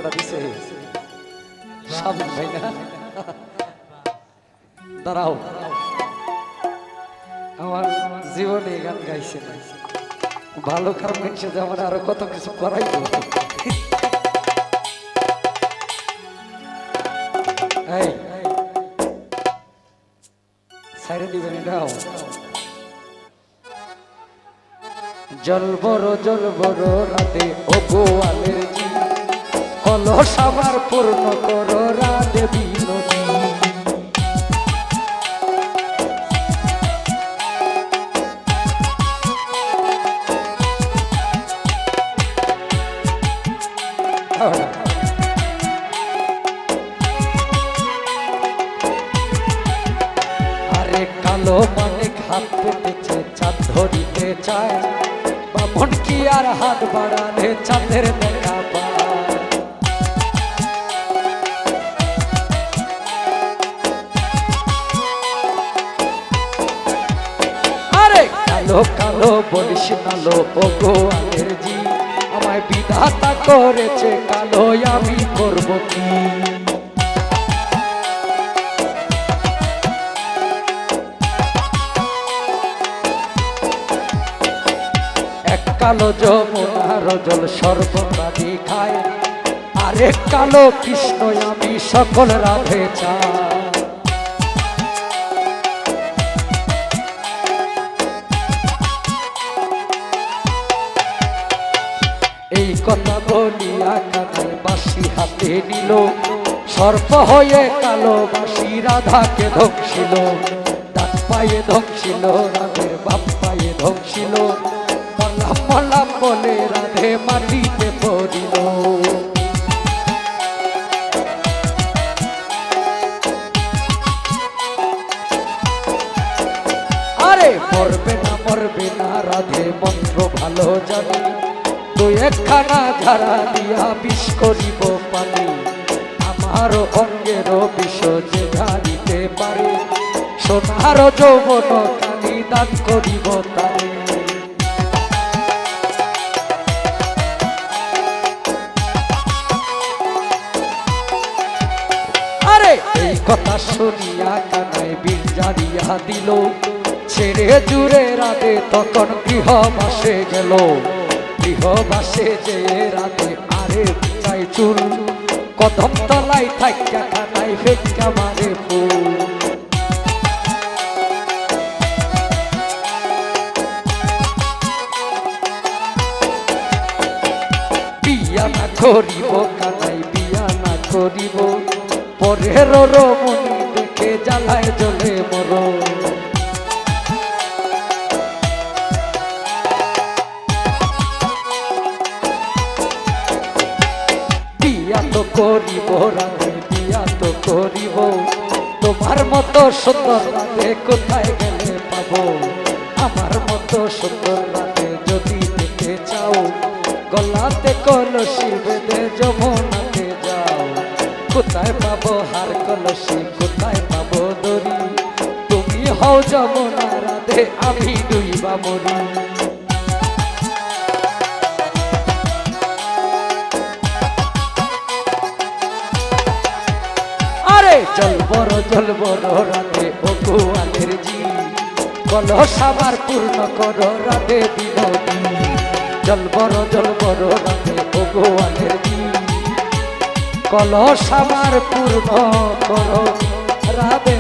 কেটা দিছে শামিম ভাই না দাঁড়াও আমার জীবনে গান গাইছে না ভালো কারণ গাইছে যে আমার আরো কত কিছু করাইতো এই সাইরে দিবেন এটাও জল বড় রাতে ও গোয়ালের জি কলস আমার পূর্ণ করো রাধে বিনোদী আরে কালো মানে হাত পেতেছে চাঁদ ধরিতে চায় বামন কি আর হাত বাড়ালে চাঁদের দেখা পায় আরে কালো কালো বলিস নালো ও গোয়ালের জি আমায় বিধাতা করেছে কালো আমি করব কি এক কালো যমুনার জল সর্বপ্রাণী খায় আরেক কালো কৃষ্ণ আমি সকল রাধে চাই এই কথা বলিয়া কানাই বাঁশি হাতে নিল সর্প হয়ে কালো বাঁশি রাধাকে ধ্বংসিল ডাক পায়ে ধ্বংসিল রাধের বাপ পায়ে ধ্বংসিল মলাম মলাম বলে রাধে মাটিতে পড়িল আরে মরবে না রাধে মন্ত্র ভালো জানি তুই একখানা ধারা দিয়া বিষ করিব পানি আমার অঙ্গের বিষ যে ঝাড়িতে পারে সোনার যৌবন কালি দান করিব তারে আরে এই কথা শুনিয়া কানাই বীর জারিয়া দিল ছেড়ে জুড়ে রাধে তখন গৃহবাসে গেল গৃহবাসে যে রাতে আরে চাই চুল কদম তলাই থাকা খানাই ফেকা মারে ফুল বিয়া না করিব কানাই বিয়া না করিব পরের রমণী দেখে জ্বালায় জ্বলে মর করিব রাধে বিয়া তো করিব তোমার মতো সুন্দর রাধে কোথায় গেলে পাবো আমার মতো সুন্দর রাধে যদি দেখতে চাও গলাতে কলসি বেঁধে যমুনাতে যাও কোথায় পাবো হার কলসি কোথায় পাবো দড়ি তুমি হও যমুনা রাধে আমি ডুইবা মরি জল বড় রাধে ও গোয়ালের জি কলস আমার পূর্ণ করো রাধে বিনোদী জল বড় রাধে ও গোয়ালের জি কলস আমার পূর্ণ করো রাধে